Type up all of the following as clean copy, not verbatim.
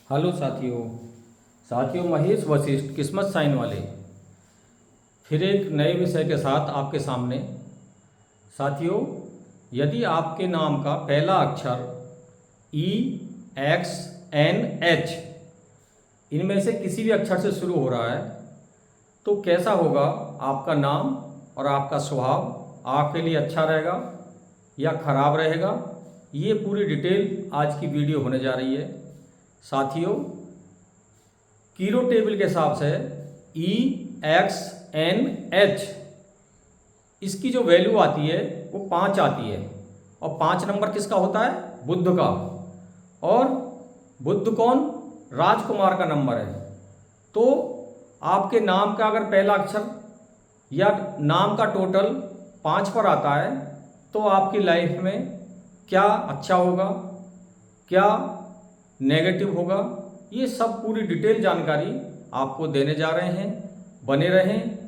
Hello साथियों महेश वशिष्ठ किस्मत sign वाले फिर एक नए विषय के साथ आपके सामने। साथियों, यदि आपके नाम का पहला अक्षर ई, एक्स, एन, एच इनमें से किसी भी अक्षर से शुरू हो रहा है तो कैसा होगा आपका नाम और आपका स्वभाव, आपके लिए अच्छा रहेगा या खराब रहेगा, ये पूरी डिटेल आज की वीडियो होने जा रही है। साथियों, कीरो टेबल के हिसाब से ई, एक्स, एन, एच इसकी जो वैल्यू आती है वो 5 आती है। और 5 नंबर किसका होता है? बुध का। और बुध कौन? राजकुमार का नंबर है। तो आपके नाम का अगर पहला अक्षर या नाम का टोटल 5 पर आता है तो आपकी लाइफ में क्या अच्छा होगा, क्या नेगेटिव होगा, ये सब पूरी डिटेल जानकारी आपको देने जा रहे हैं। बने रहें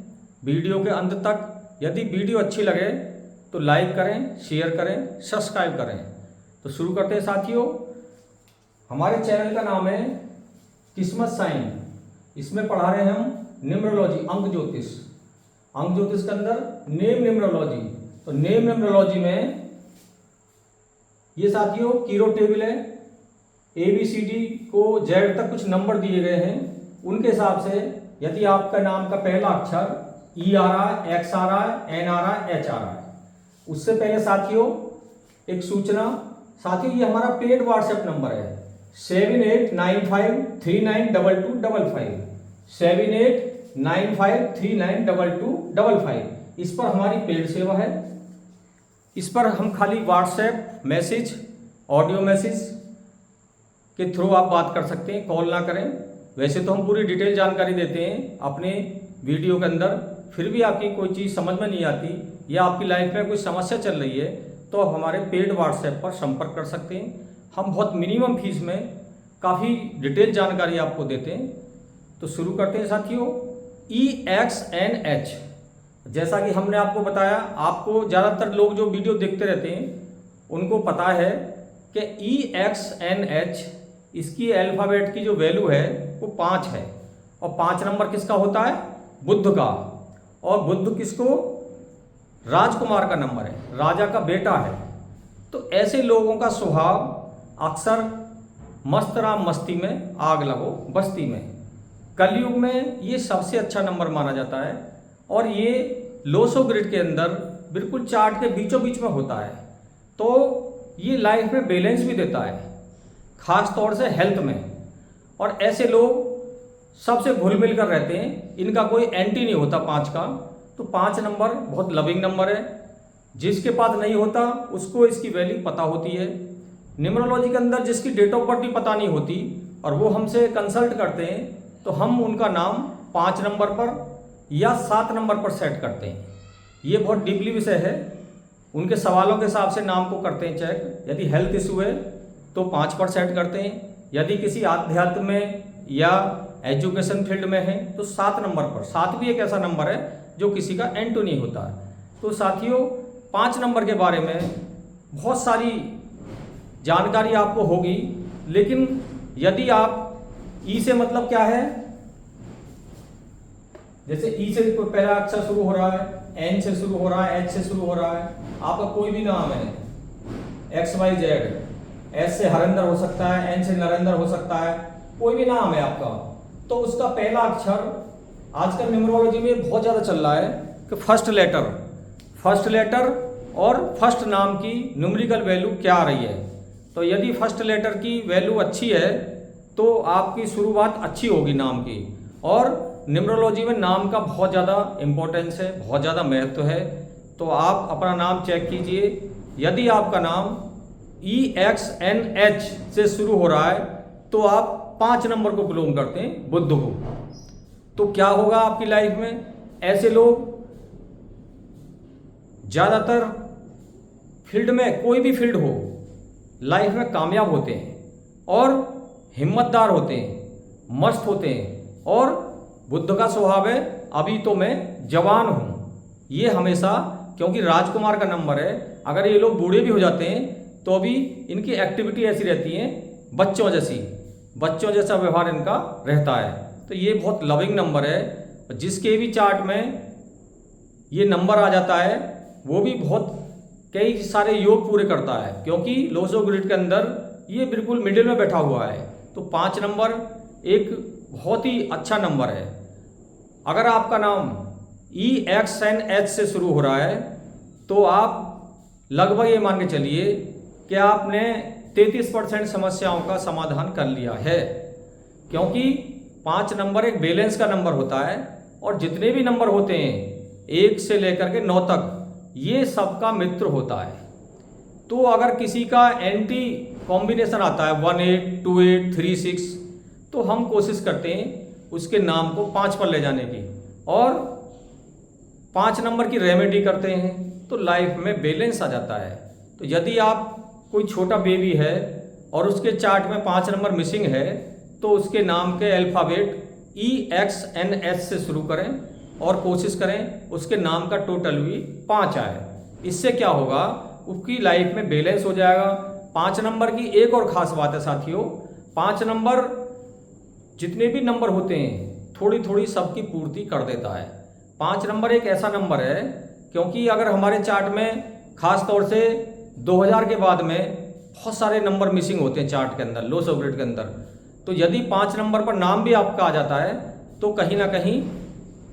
वीडियो के अंत तक। यदि वीडियो अच्छी लगे तो लाइक करें, शेयर करें, सब्सक्राइब करें। तो शुरू करते हैं साथियों। हमारे चैनल का नाम है किस्मत साइन। इसमें पढ़ा रहे हैं हम न्यूमरोलॉजी, अंक ज्योतिष। अंक ज्योतिष के अंदर नेम न्यूमरोलॉजी। तो नेम न्यूमरोलॉजी में ये साथियों कीरो टेबल है। ABCD को Z तक कुछ नंबर दिए गए हैं। उनके हिसाब से यदि आपका नाम का पहला अक्षर E आ रहा है, X आ रहा है, N आ रहा है, H आ रहा है, उससे पहले साथियों एक सूचना। साथियों, ये हमारा पेड व्हाट्सएप नंबर है 7895392255 7895392255। इस पर हमारी पेड सेवा है। इस पर हम खाली व्हाट्सएप मैसेज, ऑडियो मैसेज के थ्रू आप बात कर सकते हैं, कॉल ना करें। वैसे तो हम पूरी डिटेल जानकारी देते हैं अपने वीडियो के अंदर। फिर भी आपकी कोई चीज़ समझ में नहीं आती या आपकी लाइफ में कोई समस्या चल रही है तो आप हमारे पेड व्हाट्सएप पर संपर्क कर सकते हैं। हम बहुत मिनिमम फीस में काफ़ी डिटेल जानकारी आपको देते हैं। तो शुरू करते हैं साथियों। EXNH, जैसा कि हमने आपको बताया, आपको ज़्यादातर लोग जो वीडियो देखते रहते हैं उनको पता है कि EXNH इसकी अल्फ़ाबेट की जो वैल्यू है वो 5 है। और 5 नंबर किसका होता है? बुध का। और बुध किसको? राजकुमार का नंबर है, राजा का बेटा है। तो ऐसे लोगों का स्वभाव अक्सर मस्त राम मस्ती में आग लगो बस्ती में। कलयुग में ये सबसे अच्छा नंबर माना जाता है और ये लोसो ग्रिड के अंदर बिल्कुल चार्ट के बीचों बीच में होता है। तो ये लाइफ में बैलेंस भी देता है, खास तौर से हेल्थ में। और ऐसे लोग सबसे घुल मिल कर रहते हैं, इनका कोई एंटी नहीं होता 5 का। तो 5 नंबर बहुत लविंग नंबर है। जिसके पास नहीं होता उसको इसकी वैल्यू पता होती है। न्यूमरोलॉजी के अंदर जिसकी डेट ऑफ बर्थ भी पता नहीं होती और वो हमसे कंसल्ट करते हैं तो हम उनका नाम 5 नंबर पर या 7 नंबर पर सेट करते हैं। ये बहुत डीपली विषय है। उनके सवालों के हिसाब से नाम को करते हैं चेक। यदि हेल्थ इशू है तो 5 पर सेट करते हैं। यदि किसी आध्यात्म में या एजुकेशन फील्ड में है तो 7 नंबर पर। 7 भी एक ऐसा नंबर है जो किसी का एंटो नहीं होता है। तो साथियों, 5 नंबर के बारे में बहुत सारी जानकारी आपको होगी, लेकिन यदि आप ई से मतलब क्या है, जैसे ई से पहला अक्षर शुरू हो रहा है, एन से शुरू हो रहा है, एच से शुरू हो रहा है, आपका कोई भी नाम है XYZ, एस से हरेंद्र हो सकता है, एन से नरेंद्र हो सकता है, कोई भी नाम है आपका, तो उसका पहला अक्षर आजकल न्यूमरोलॉजी में बहुत ज़्यादा चल रहा है कि फर्स्ट लेटर और फर्स्ट नाम की न्यूमेरिकल वैल्यू क्या आ रही है। तो यदि फर्स्ट लेटर की वैल्यू अच्छी है तो आपकी शुरुआत अच्छी होगी नाम की। और न्यूमरोलॉजी में नाम का बहुत ज़्यादा इम्पोर्टेंस है, बहुत ज़्यादा महत्व है। तो आप अपना नाम चेक कीजिए। यदि आपका नाम EXNH से शुरू हो रहा है तो आप 5 नंबर को बिलोंग करते हैं, बुध को। तो क्या होगा आपकी लाइफ में? ऐसे लोग ज़्यादातर फील्ड में, कोई भी फील्ड हो, लाइफ में कामयाब होते हैं और हिम्मतदार होते हैं, मस्त होते हैं। और बुध का स्वभाव है अभी तो मैं जवान हूँ, ये हमेशा, क्योंकि राजकुमार का नंबर है। अगर ये लोग बूढ़े भी हो जाते हैं तो भी इनकी एक्टिविटी ऐसी रहती है बच्चों जैसी। बच्चों जैसा व्यवहार इनका रहता है। तो ये बहुत लविंग नंबर है। जिसके भी चार्ट में ये नंबर आ जाता है वो भी बहुत कई सारे योग पूरे करता है, क्योंकि लोसो ग्रिड के अंदर ये बिल्कुल मिडिल में बैठा हुआ है। तो 5 नंबर एक बहुत ही अच्छा नंबर है। अगर आपका नाम EXNH से शुरू हो रहा है तो आप लगभग ये मान के चलिए कि आपने 33% समस्याओं का समाधान कर लिया है, क्योंकि 5 नंबर एक बैलेंस का नंबर होता है और जितने भी नंबर होते हैं 1 से लेकर के 9 तक ये सबका मित्र होता है। तो अगर किसी का एंटी कॉम्बिनेशन आता है 18, 28, 36, तो हम कोशिश करते हैं उसके नाम को 5 पर ले जाने की और 5 नंबर की रेमेडी करते हैं, तो लाइफ में बैलेंस आ जाता है। तो यदि आप कोई छोटा बेबी है और उसके चार्ट में 5 नंबर मिसिंग है तो उसके नाम के अल्फ़ाबेट EXNH से शुरू करें और कोशिश करें उसके नाम का टोटल भी 5 आए। इससे क्या होगा, उसकी लाइफ में बैलेंस हो जाएगा। 5 नंबर की एक और ख़ास बात है साथियों, 5 नंबर जितने भी नंबर होते हैं थोड़ी थोड़ी सबकी पूर्ति कर देता है। 5 नंबर एक ऐसा नंबर है, क्योंकि अगर हमारे चार्ट में ख़ास तौर से 2000 के बाद में बहुत सारे नंबर मिसिंग होते हैं चार्ट के अंदर, लोसो ग्रिड के अंदर, तो यदि 5 नंबर पर नाम भी आपका आ जाता है तो कहीं ना कहीं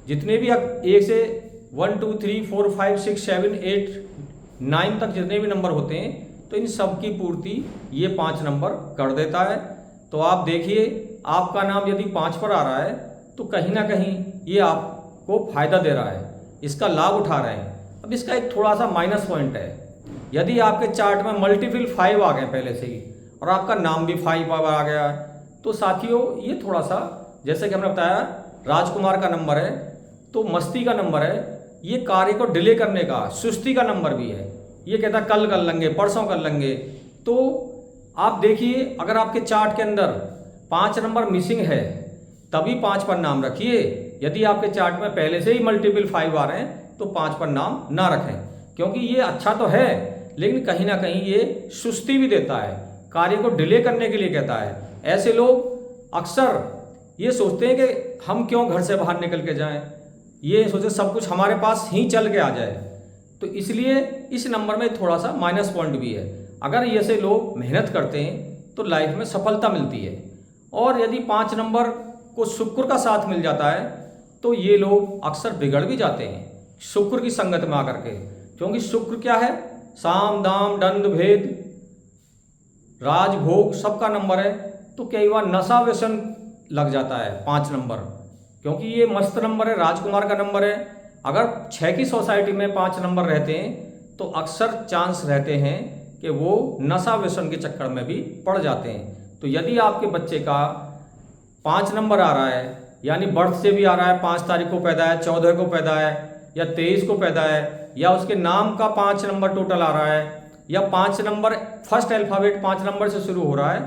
जितने भी 1 से 1, 2, 3, 4, 5, 6, 7, 8, 9 तक जितने भी नंबर होते हैं तो इन सब की पूर्ति ये 5 नंबर कर देता है। तो आप देखिए आपका नाम यदि 5 पर आ रहा है तो कहीं ना कहीं ये आपको फायदा दे रहा है, इसका लाभ उठा रहे हैं। अब इसका एक थोड़ा सा माइनस पॉइंट है, यदि आपके चार्ट में मल्टीपल 5 आ गए पहले से ही और आपका नाम भी 5 आ गया है, तो साथियों ये थोड़ा सा, जैसे कि हमने बताया राजकुमार का नंबर है तो मस्ती का नंबर है, ये कार्य को डिले करने का, सुस्ती का नंबर भी है। ये कहता है कल कर लेंगे, परसों कर लेंगे। तो आप देखिए अगर आपके चार्ट के अंदर 5 नंबर मिसिंग है तभी 5 पर नाम रखिए। यदि आपके चार्ट में पहले से ही मल्टीपल 5 आ रहे हैं तो 5 पर नाम ना रखें, क्योंकि ये अच्छा तो है लेकिन कहीं ना कहीं ये सुस्ती भी देता है, कार्य को डिले करने के लिए कहता है। ऐसे लोग अक्सर ये सोचते हैं कि हम क्यों घर से बाहर निकल के जाएं, ये सोचे सब कुछ हमारे पास ही चल के आ जाए। तो इसलिए इस नंबर में थोड़ा सा माइनस पॉइंट भी है। अगर ऐसे लोग मेहनत करते हैं तो लाइफ में सफलता मिलती है। और यदि 5 नंबर को शुक्र का साथ मिल जाता है तो ये लोग अक्सर बिगड़ भी जाते हैं शुक्र की संगत में आकर के, क्योंकि शुक्र क्या है, साम दाम दंड भेद राज भोग सबका नंबर है। तो कई बार नशा व्यसन लग जाता है 5 नंबर, क्योंकि ये मस्त नंबर है, राजकुमार का नंबर है। अगर 6 की सोसाइटी में 5 नंबर रहते हैं तो अक्सर चांस रहते हैं कि वो नशा व्यसन के चक्कर में भी पड़ जाते हैं। तो यदि आपके बच्चे का 5 नंबर आ रहा है, यानी बर्थ से भी आ रहा है, 5 तारीख को पैदा है, 14 को पैदा है या 23 को पैदा है, या उसके नाम का 5 नंबर टोटल आ रहा है, या 5 नंबर फर्स्ट अल्फ़ाबेट 5 नंबर से शुरू हो रहा है,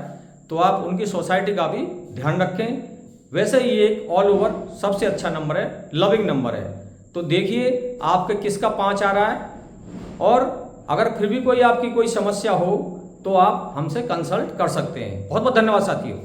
तो आप उनकी सोसाइटी का भी ध्यान रखें। वैसे ही एक ऑल ओवर सबसे अच्छा नंबर है, लविंग नंबर है। तो देखिए आपके किसका 5 आ रहा है, और अगर फिर भी कोई आपकी कोई समस्या हो तो आप हमसे कंसल्ट कर सकते हैं। बहुत बहुत धन्यवाद साथियों।